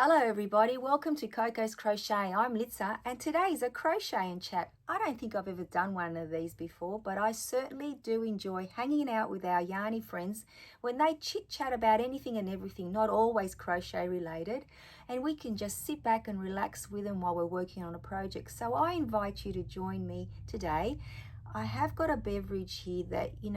Hello everybody, welcome to Coco's Crochet. I'm Litza and today is a crochet and chat. I don't think I've ever done one of these before, but I certainly do enjoy hanging out with our yarny friends when they chit chat about anything and everything, not always crochet related, and we can just sit back and relax with them while we're working on a project. So I invite you to join me today. I have got a beverage here that, you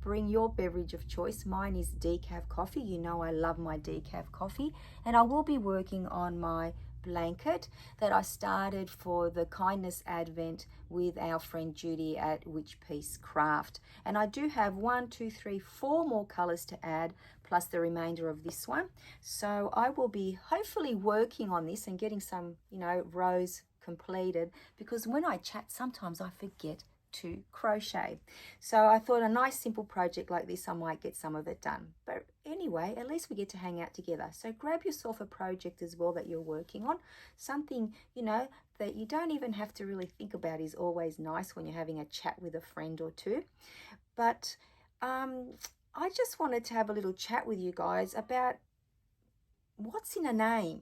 bring your beverage of choice. Mine is decaf coffee. You know I love my decaf coffee. And I will be working on my blanket that I started for the Kindness Advent with our friend Judy at Witch Piece Craft. And I do have 4 more colors to add, plus the remainder of this one. So I will be hopefully working on this and getting some, rows completed, because when I chat sometimes I forget to crochet. So I thought a nice simple project like this, I might get some of it done. But anyway, at least we get to hang out together. So grab yourself a project as well that you're working on. Something, that you don't even have to really think about is always nice when you're having a chat with a friend or two. But I just wanted to have a little chat with you guys about what's in a name.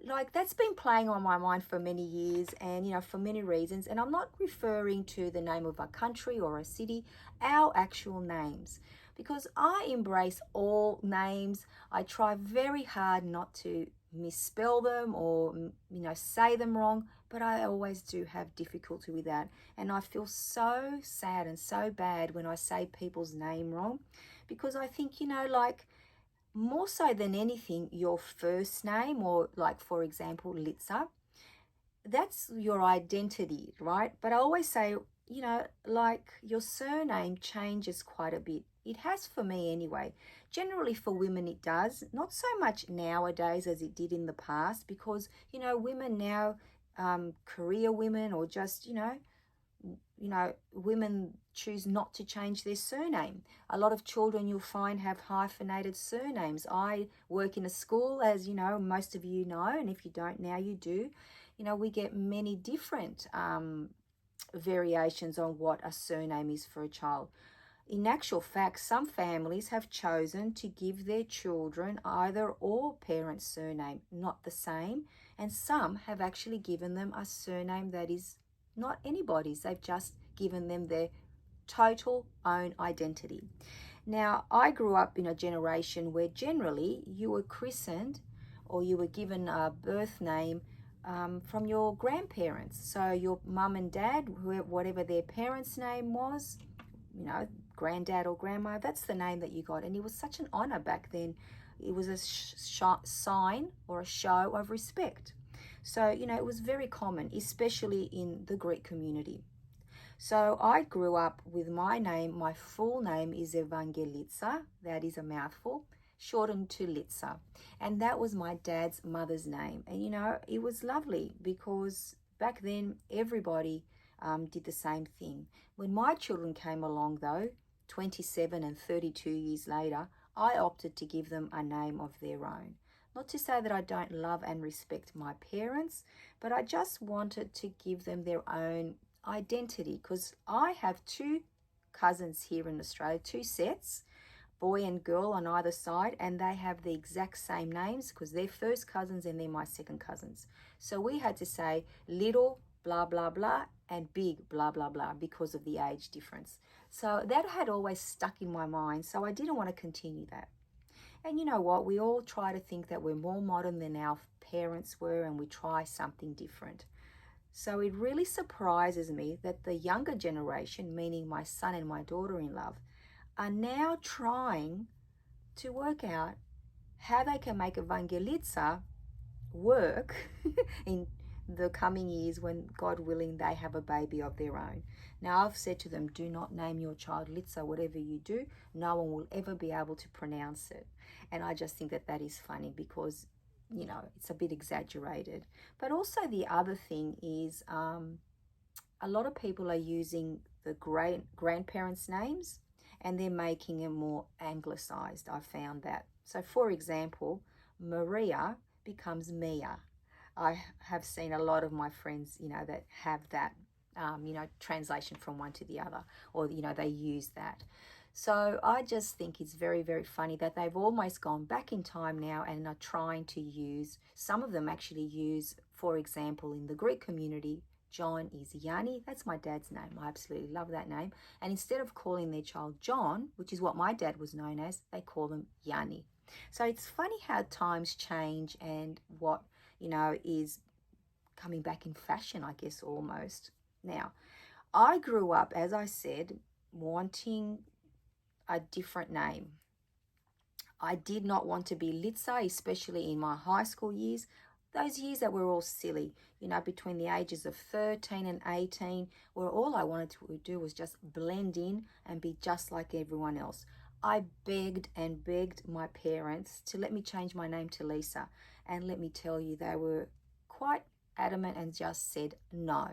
Like, that's been playing on my mind for many years, and for many reasons. And I'm not referring to the name of a country or a city, our actual names, because I embrace all names. I try very hard not to misspell them or say them wrong, but I always do have difficulty with that. And I feel so sad and so bad when I say people's name wrong, because I think, more so than anything, your first name, or like, for example, Litza, that's your identity, right? But I always say, like, your surname changes quite a bit. It has for me anyway. Generally for women it does, not so much nowadays as it did in the past, because, women now, career women, or just, women choose not to change their surname. A lot of children you'll find have hyphenated surnames. I work in a school, as most of you know, and if you don't now, you do. We get many different variations on what a surname is for a child. In actual fact, some families have chosen to give their children either or parent's surname, not the same, and some have actually given them a surname that is not anybody's. They've just given them their total own identity. Now, I grew up in a generation where generally you were christened or you were given a birth name from your grandparents. So your mum and dad, whatever their parents' name was, granddad or grandma, that's the name that you got. And it was such an honor back then. It was a sign or a show of respect. So, it was very common, especially in the Greek community. So I grew up with my name. My full name is Evangelitsa. That is a mouthful, shortened to Litza. And that was my dad's mother's name. And, it was lovely because back then everybody did the same thing. When my children came along, though, 27 and 32 years later, I opted to give them a name of their own. Not to say that I don't love and respect my parents, but I just wanted to give them their own identity, because I have 2 cousins here in Australia, 2 sets, boy and girl on either side, and they have the exact same names because they're first cousins and they're my second cousins. So we had to say little blah blah blah and big blah blah blah because of the age difference. So that had always stuck in my mind, so I didn't want to continue that. And you know what? We all try to think that we're more modern than our parents were, and we try something different. So it really surprises me that the younger generation, meaning my son and my daughter-in-law, are now trying to work out how they can make Evangelitsa work in the coming years when, God willing, they have a baby of their own. Now, I've said to them, do not name your child Litza. Whatever you do, no one will ever be able to pronounce it. And I just think that that is funny because, it's a bit exaggerated. But also the other thing is a lot of people are using the grandparents' names and they're making it more anglicized. I found that. So, for example, Maria becomes Mia. I have seen a lot of my friends, that have that, translation from one to the other, or, they use that. So I just think it's very, very funny that they've almost gone back in time now and are trying to use, some of them actually use, for example, in the Greek community, John is Yanni. That's my dad's name. I absolutely love that name. And instead of calling their child John, which is what my dad was known as, they call them Yanni. So it's funny how times change and what, is coming back in fashion, I guess, almost. Now, I grew up, as I said, wanting a different name. I did not want to be Litsa, especially in my high school years. Those years that were all silly, between the ages of 13 and 18, where all I wanted to do was just blend in and be just like everyone else. I begged and begged my parents to let me change my name to Lisa. And let me tell you, they were quite adamant and just said no.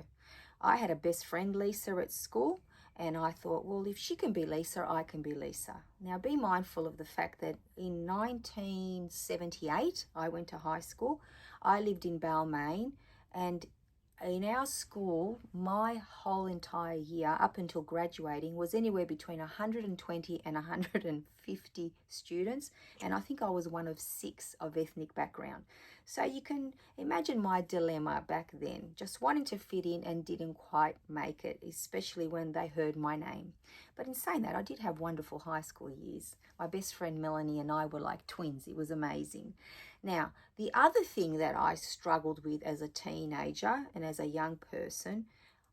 I had a best friend, Lisa, at school, and I thought, well, if she can be Lisa, I can be Lisa. Now, be mindful of the fact that in 1978, I went to high school. I lived in Balmain, and in our school, my whole entire year, up until graduating, was anywhere between 120 and 150 students, and I think I was one of 6 of ethnic background. So you can imagine my dilemma back then, just wanting to fit in and didn't quite make it, especially when they heard my name. But in saying that, I did have wonderful high school years. My best friend Melanie and I were like twins. It was amazing. Now, the other thing that I struggled with as a teenager and as a young person,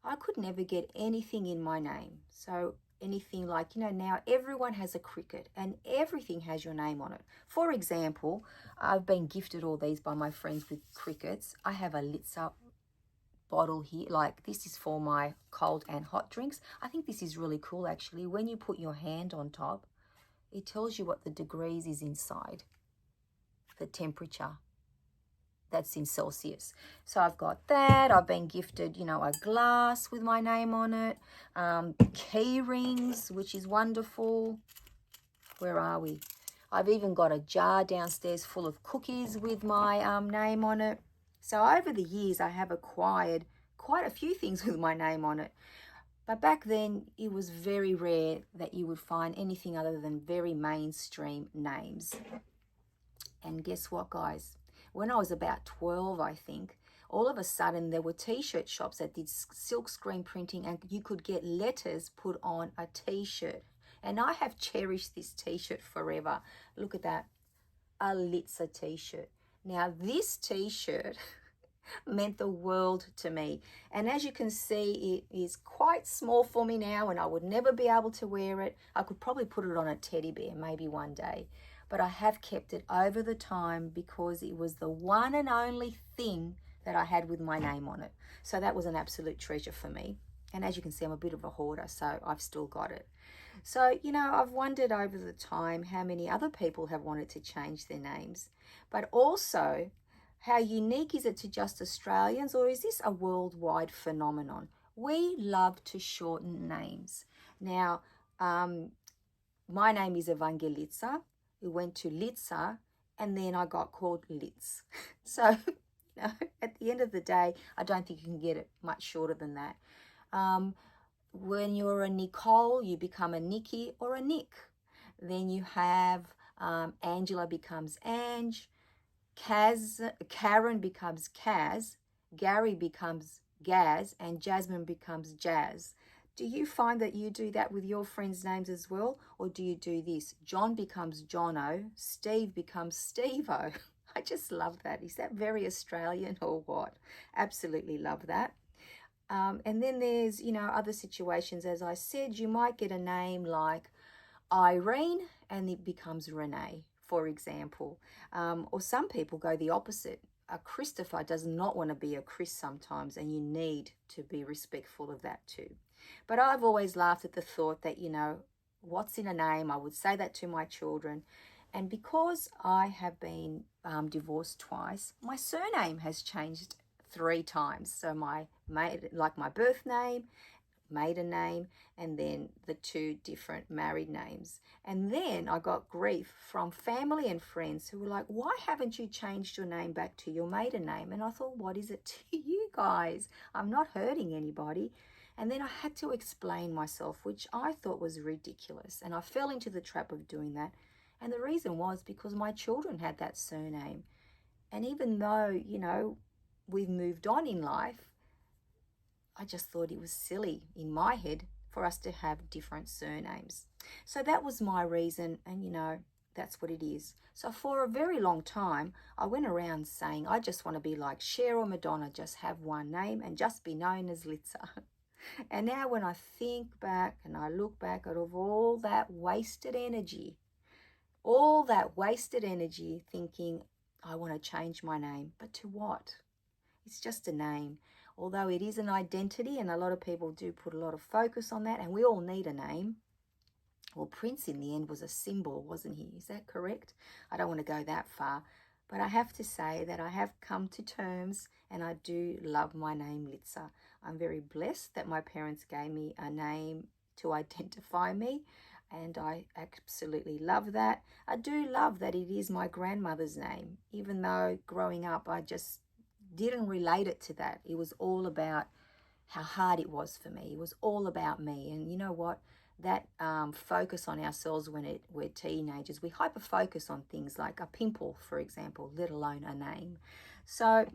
I could never get anything in my name. So anything like, now everyone has a cricket and everything has your name on it. For example, I've been gifted all these by my friends with crickets. I have a Litsa bottle here, like this is for my cold and hot drinks. I think this is really cool actually. When you put your hand on top, it tells you what the degrees is inside, the temperature. That's in Celsius. So I've got that. I've been gifted, a glass with my name on it. Key rings, which is wonderful. Where are we? I've even got a jar downstairs full of cookies with my name on it. So over the years, I have acquired quite a few things with my name on it. But back then, it was very rare that you would find anything other than very mainstream names. And guess what, guys? When I was about 12, I think, all of a sudden there were t-shirt shops that did silk screen printing and you could get letters put on a t-shirt. And I have cherished this t-shirt forever. Look at that, a Litsa t-shirt. Now this t-shirt meant the world to me. And as you can see, it is quite small for me now and I would never be able to wear it. I could probably put it on a teddy bear maybe one day. But I have kept it over the time because it was the one and only thing that I had with my name on it. So that was an absolute treasure for me. And as you can see, I'm a bit of a hoarder, so I've still got it. So, I've wondered over the time how many other people have wanted to change their names, but also how unique is it to just Australians, or is this a worldwide phenomenon? We love to shorten names. Now, my name is Evangelitsa. We went to Litsa, and then I got called Litz. So, at the end of the day, I don't think you can get it much shorter than that. When you're a Nicole, you become a Nikki or a Nick. Then you have Angela becomes Ange, Karen becomes Kaz, Gary becomes Gaz, and Jasmine becomes Jazz. Do you find that you do that with your friends' names as well? Or do you do this? John becomes Jono, Steve becomes Steve-O. I just love that. Is that very Australian or what? Absolutely love that. And then there's, other situations. As I said, you might get a name like Irene and it becomes Renee, for example. Or some people go the opposite. A Christopher does not want to be a Chris sometimes, and you need to be respectful of that too. But I've always laughed at the thought that, what's in a name? I would say that to my children. And because I have been divorced twice, my surname has changed 3 times. So my birth name, maiden name, and then the 2 different married names. And then I got grief from family and friends who were like, why haven't you changed your name back to your maiden name? And I thought, what is it to you guys? I'm not hurting anybody. And then I had to explain myself, which I thought was ridiculous. And I fell into the trap of doing that. And the reason was because my children had that surname. And even though, you know, we've moved on in life, I just thought it was silly in my head for us to have different surnames. So that was my reason, and you know, that's what it is. So for a very long time, I went around saying, I just want to be like Cher or Madonna, just have one name and just be known as Litza. And now when I think back and I look back at all that wasted energy, thinking, I want to change my name, but to what? It's just a name. Although it is an identity, and a lot of people do put a lot of focus on that, and we all need a name. Well, Prince in the end was a symbol, wasn't he? Is that correct? I don't want to go that far, but I have to say that I have come to terms, and I do love my name, Litza. I'm very blessed that my parents gave me a name to identify me, and I absolutely love that. I do love that it is my grandmother's name, even though growing up I just didn't relate it to that. It was all about how hard it was for me. It was all about me. And you know what? That focus on ourselves when we're teenagers, we hyper focus on things like a pimple, for example, let alone a name. So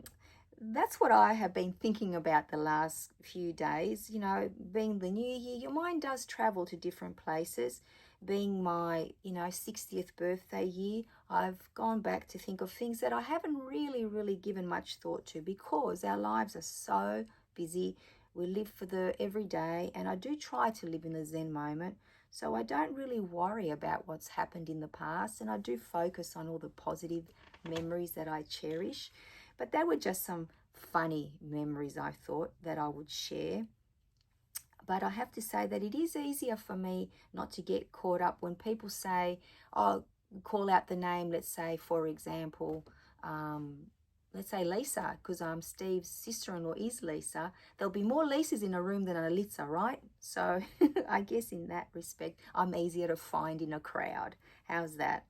that's what I have been thinking about the last few days. You know, being the new year, your mind does travel to different places. Being my, 60th birthday year, I've gone back to think of things that I haven't really given much thought to, because our lives are so busy. We live for the everyday, and I do try to live in the Zen moment. So I don't really worry about what's happened in the past, and I do focus on all the positive memories that I cherish. But they were just some funny memories I thought that I would share. But I have to say that it is easier for me not to get caught up when people say, oh, call out the name, let's say, for example, let's say Lisa, because Steve's sister-in-law is Lisa. There'll be more Lisas in a room than a Litza, right? So I guess in that respect, I'm easier to find in a crowd. How's that?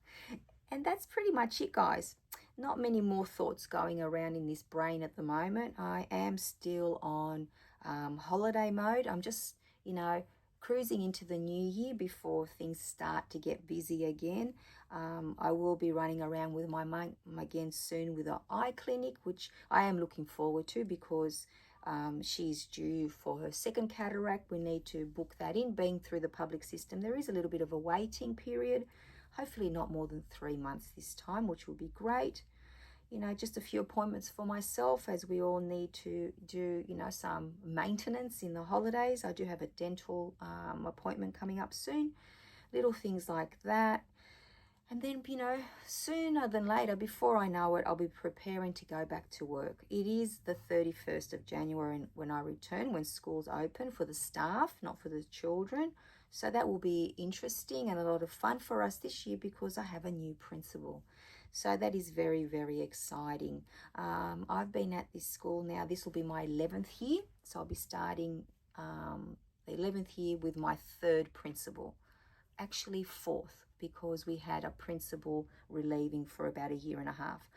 And that's pretty much it, guys. Not many more thoughts going around in this brain at the moment. I am still on holiday mode. I'm just, cruising into the new year before things start to get busy again. I will be running around with my mum again soon with an eye clinic, which I am looking forward to, because she's due for her second cataract. We need to book that in. Being through the public system, there is a little bit of a waiting period. Hopefully not more than 3 months this time, which will be great. Just a few appointments for myself, as we all need to do, some maintenance in the holidays. I do have a dental appointment coming up soon. Little things like that. And then, sooner than later, before I know it, I'll be preparing to go back to work. It is the 31st of January when I return, when schools open for the staff, not for the children. So that will be interesting and a lot of fun for us this year, because I have a new principal. So that is very exciting. I've been at this school now. This will be my 11th year. So I'll be starting the 11th year with my third principal. Actually fourth, because we had a principal relieving for about a year and a half.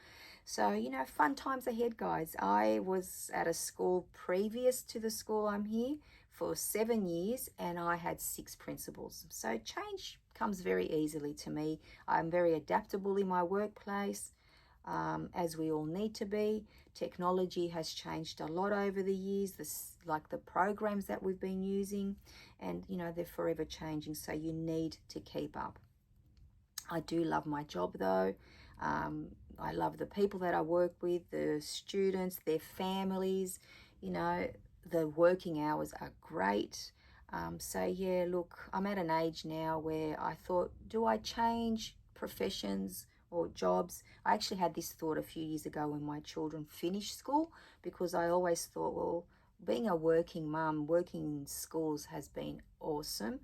So, fun times ahead, guys. I was at a school previous to the school I'm here for 7 years, and I had 6 principals. So change comes very easily to me. I'm very adaptable in my workplace, as we all need to be. Technology has changed a lot over the years, like the programs that we've been using, and they're forever changing, so you need to keep up. I do love my job though. I love the people that I work with, the students, their families. The working hours are great. So yeah, look, I'm at an age now where I thought, do I change professions or jobs? I actually had this thought a few years ago when my children finished school, because I always thought, well, being a working mum, working in schools has been awesome.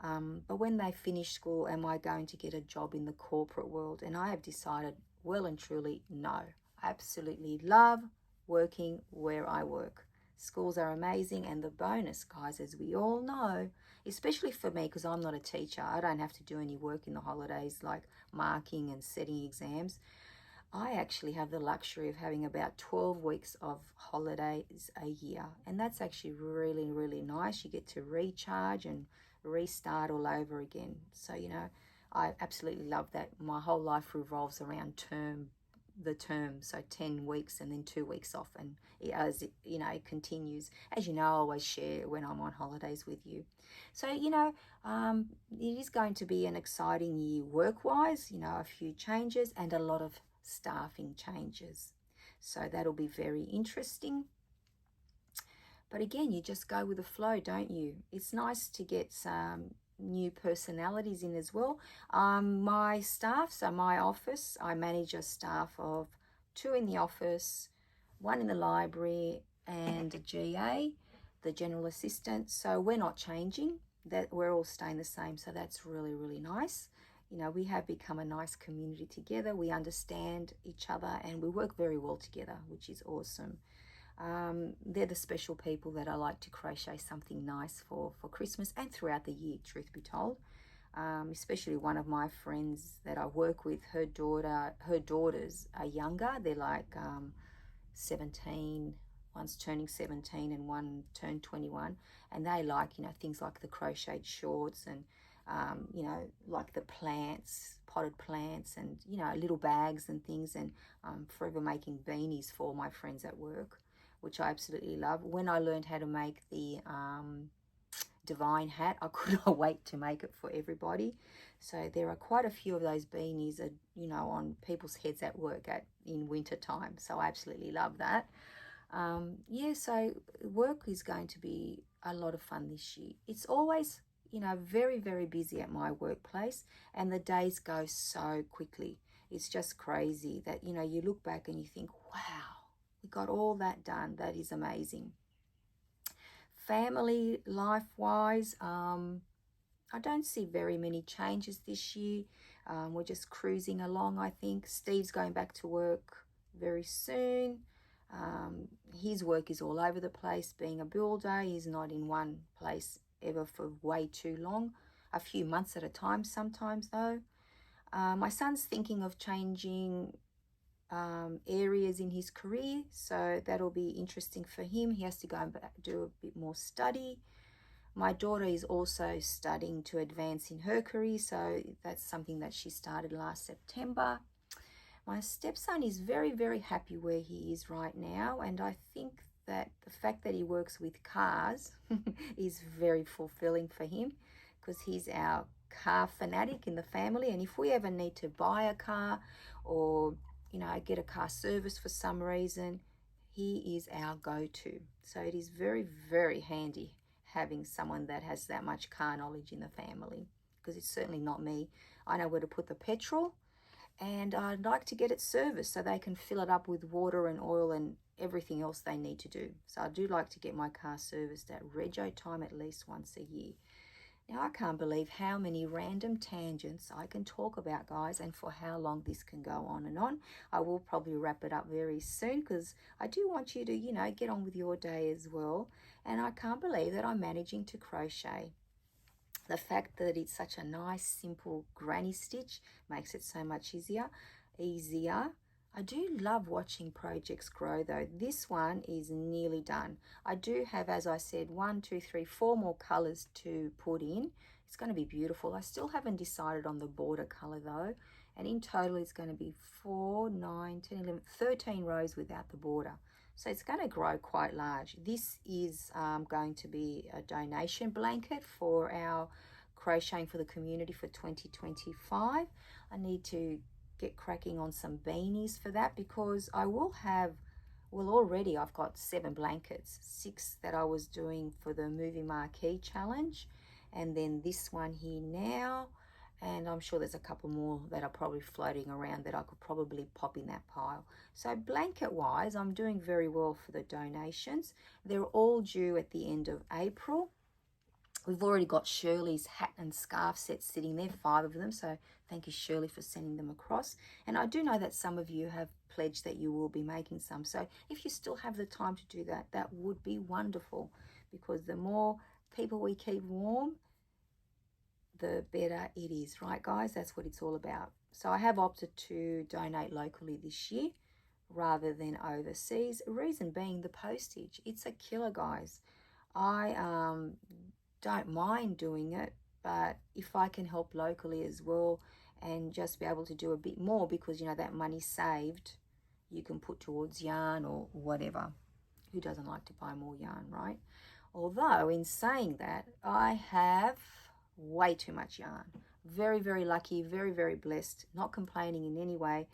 But when they finish school, am I going to get a job in the corporate world? And I have decided well and truly, no. I absolutely love working where I work. Schools are amazing, and the bonus, guys, as we all know, especially for me, because I'm not a teacher, I don't have to do any work in the holidays like marking and setting exams. I actually have the luxury of having about 12 weeks of holidays a year, and that's actually really, really nice. You get to recharge and restart all over again. So, I absolutely love that. My whole life revolves around the term, so 10 weeks and then 2 weeks off, and as it continues. As you know, I always share when I'm on holidays with you. So, it is going to be an exciting year work-wise, a few changes and a lot of staffing changes. So that'll be very interesting. But again, you just go with the flow, don't you? It's nice to get some new personalities in as well. My staff, so my office, I manage a staff of 2 in the office, 1 in the library, and a GA, the general assistant. So we're not changing, that we're all staying the same. So that's really, really nice. We have become a nice community together. We understand each other and we work very well together, which is awesome. They're the special people that I like to crochet something nice for Christmas and throughout the year, truth be told. Especially one of my friends that I work with, her daughters are younger. They're like 17, one's turning 17 and one turned 21, and they like things like the crocheted shorts and like the plants, potted plants, and little bags and things, and forever making beanies for my friends at work, which I absolutely love. When I learned how to make the divine hat, I could not wait to make it for everybody. So there are quite a few of those beanies, on people's heads at work in winter time. So I absolutely love that. So work is going to be a lot of fun this year. It's always, very, very busy at my workplace, and the days go so quickly. It's just crazy that, you look back and you think, wow, we got all that done. That is amazing. Family life-wise, I don't see very many changes this year. We're just cruising along, I think. Steve's going back to work very soon. His work is all over the place. Being a builder, he's not in one place ever for way too long. A few months at a time sometimes, though. My son's thinking of changing areas in his career, so that'll be interesting for him. He has to go and do a bit more study. My daughter is also studying to advance in her career, so that's something that she started last September. My stepson is very, very happy where he is right now, and I think that the fact that he works with cars is very fulfilling for him, because he's our car fanatic in the family, and if we ever need to buy a car or get a car service for some reason, he is our go-to. So it is very, very handy having someone that has that much car knowledge in the family, because it's certainly not me. I know where to put the petrol, and I'd like to get it serviced so they can fill it up with water and oil and everything else they need to do. So I do like to get my car serviced at rego time at least once a year. Now, I can't believe how many random tangents I can talk about, guys, and for how long this can go on and on. I will probably wrap it up very soon, because I do want you to, get on with your day as well. And I can't believe that I'm managing to crochet. The fact that it's such a nice, simple granny stitch makes it so much easier. I do love watching projects grow, though. This one is nearly done. I do have, as I said, 4 more colors to put in. It's going to be beautiful. I still haven't decided on the border color, though. And in total, it's going to be 4, 9, 10, 11, 13 rows without the border. So it's going to grow quite large. This is going to be a donation blanket for our Crocheting for the Community for 2025. I need to get cracking on some beanies for that, because I will have, already I've got 7 blankets, 6 that I was doing for the Movie Marquee Challenge, and then this one here now, and I'm sure there's a couple more that are probably floating around that I could probably pop in that pile. So blanket wise, I'm doing very well for the donations. They're all due at the end of April. We've already got Shirley's hat and scarf set sitting there, 5 of them. So thank you, Shirley, for sending them across. And I do know that some of you have pledged that you will be making some. So if you still have the time to do that, that would be wonderful, because the more people we keep warm, the better it is, right guys? That's what it's all about. So I have opted to donate locally this year rather than overseas. Reason being the postage. It's a killer, guys. I don't mind doing it, but if I can help locally as well and just be able to do a bit more, because you know that money saved you can put towards yarn or whatever. Who doesn't like to buy more yarn, right? Although in saying that, I have way too much yarn. Very, very lucky, very, very blessed, not complaining in any way,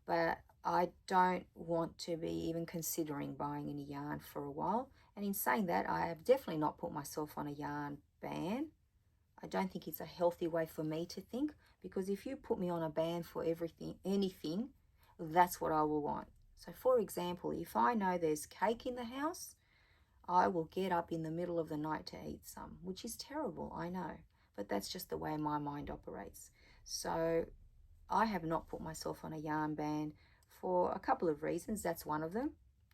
but I don't want to be even considering buying any yarn for a while. And in saying that, I have definitely not put myself on a yarn ban. I don't think it's a healthy way for me to think, because if you put me on a ban for everything, anything, that's what I will want. So for example, if I know there's cake in the house, I will get up in the middle of the night to eat some, which is terrible, I know, but that's just the way my mind operates. So I have not put myself on a yarn ban for a couple of reasons. That's one of them.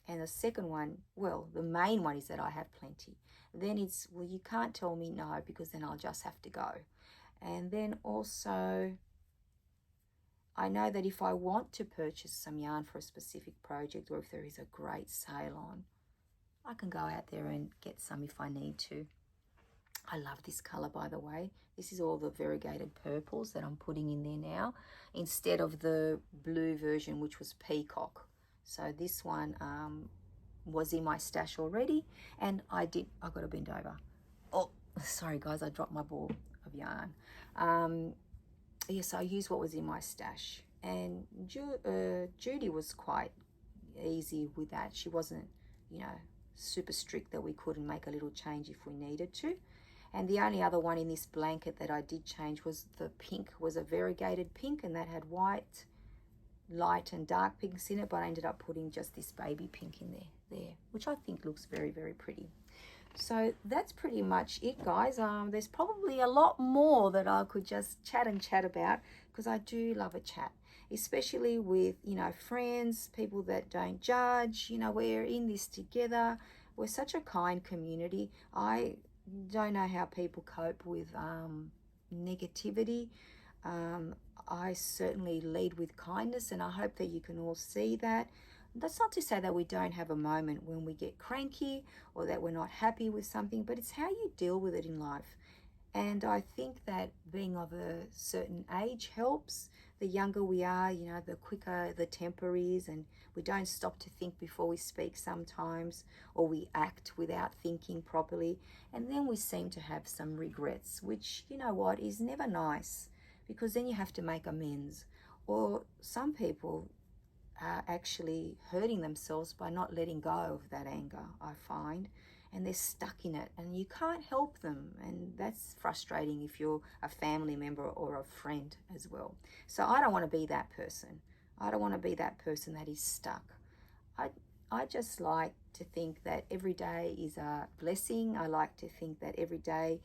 And the second one, well, the main one is that I have plenty. Then it's, well, you can't tell me no, because then I'll just have to go. And then also, I know that if I want to purchase some yarn for a specific project, or if there is a great sale on, I can go out there and get some if I need to. I love this color, by the way. This is all the variegated purples that I'm putting in there now, instead of the blue version, which was peacock. So this one was in my stash already, and I got to bend over. Oh, sorry guys, I dropped my ball of yarn. Yes, I used what was in my stash, and Judy was quite easy with that. She wasn't, you know, super strict that we couldn't make a little change if we needed to. And the only other one in this blanket that I did change was the pink, was a variegated pink, and that had white, light and dark pinks in it, but I ended up putting just this baby pink in there, which I think looks very, very pretty. So that's pretty much it, guys. There's probably a lot more that I could just chat about, because I do love a chat, especially with, you know, friends, people that don't judge. You know, we're in this together. We're such a kind community. I don't know how people cope with negativity. I certainly lead with kindness, and I hope that you can all see that. That's not to say that we don't have a moment when we get cranky or that we're not happy with something, but it's how you deal with it in life. And I think that being of a certain age helps. The younger we are, you know, the quicker the temper is, and we don't stop to think before we speak sometimes, or we act without thinking properly. And then we seem to have some regrets, which, you know what, is never nice, because then you have to make amends. Or some people are actually hurting themselves by not letting go of that anger, I find, and they're stuck in it, and you can't help them, and that's frustrating if you're a family member or a friend as well. So I don't want to be that person. I don't want to be that person that is stuck. I just like to think that every day is a blessing. I like to think that every day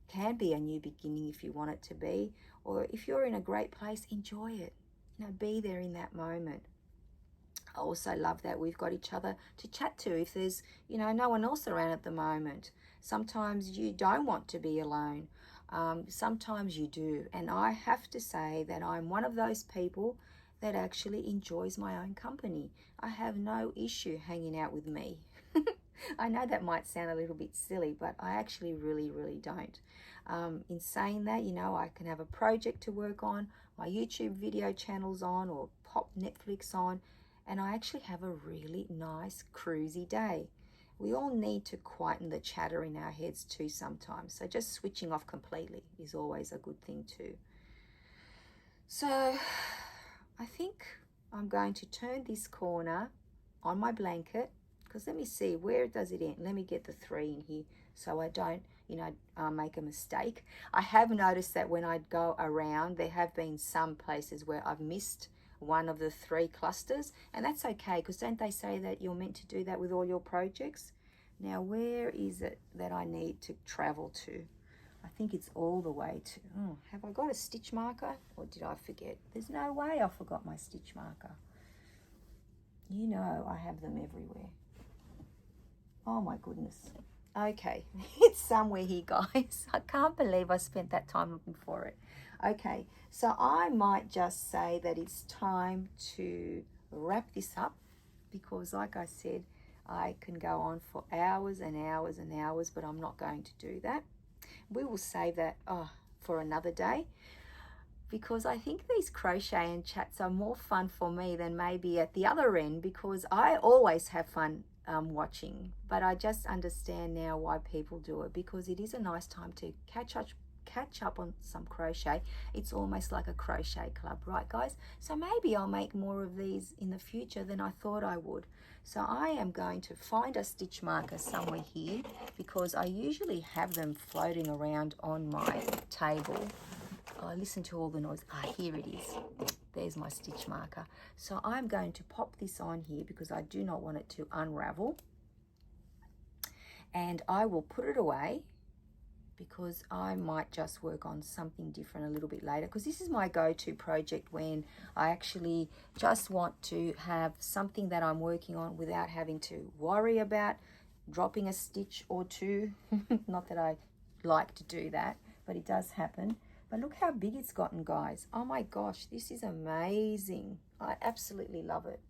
can be a new beginning if you want it to be, or if you're in a great place, enjoy it. You know, be there in that moment. I also love that we've got each other to chat to if there's, you know, no one else around at the moment. Sometimes you don't want to be alone. Sometimes you do. And I have to say that I'm one of those people that actually enjoys my own company. I have no issue hanging out with me. I know that might sound a little bit silly, but I actually really, really don't. In saying that, you know, I can have a project to work on, my YouTube video channel's on, or pop Netflix on, and I actually have a really nice cruisy day. We all need to quieten the chatter in our heads too sometimes, so just switching off completely is always a good thing too. So I think I'm going to turn this corner on my blanket, because let me see, where does it end? Let me get the 3 in here so I don't, you know, make a mistake. I have noticed that when I go around, there have been some places where I've missed one of the 3 clusters, and that's okay, because don't they say that you're meant to do that with all your projects? Now, where is it that I need to travel to? I think it's all the way to, have I got a stitch marker, or did I forget? There's no way I forgot my stitch marker. You know I have them everywhere. Oh my goodness. Okay, it's somewhere here, guys. I can't believe I spent that time looking for it. Okay, so I might just say that it's time to wrap this up because, like I said, I can go on for hours and hours and hours, but I'm not going to do that. We will save that for another day because I think these crochet and chats are more fun for me than maybe at the other end because I always have fun watching, but I just understand now why people do it because it is a nice time to catch up on some crochet. It's almost like a crochet club, right guys? So maybe I'll make more of these in the future than I thought I would. So I am going to find a stitch marker somewhere here because I usually have them floating around on my table. I listen to all the noise. Here it is. There's my stitch marker. So I'm going to pop this on here because I do not want it to unravel. And I will put it away because I might just work on something different a little bit later because this is my go-to project when I actually just want to have something that I'm working on without having to worry about dropping a stitch or two. Not that I like to do that, but it does happen. But look how big it's gotten, guys. Oh my gosh, this is amazing. I absolutely love it.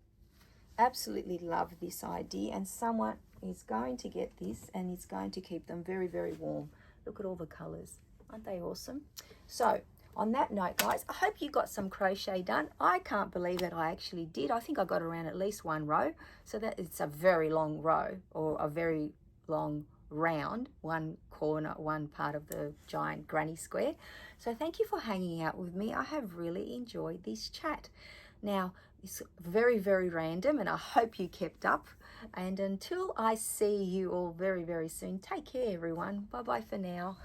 Absolutely love this idea. And someone is going to get this and it's going to keep them very, very warm. Look at all the colors. Aren't they awesome? So on that note, guys, I hope you got some crochet done. I can't believe that I actually did. I think I got around at least one row. So that it's a very long row or a very long round, one corner, one part of the giant granny square. So thank you for hanging out with me. I have really enjoyed this chat. Now, it's very, very random and I hope you kept up. And until I see you all very, very soon, take care everyone. Bye-bye for now.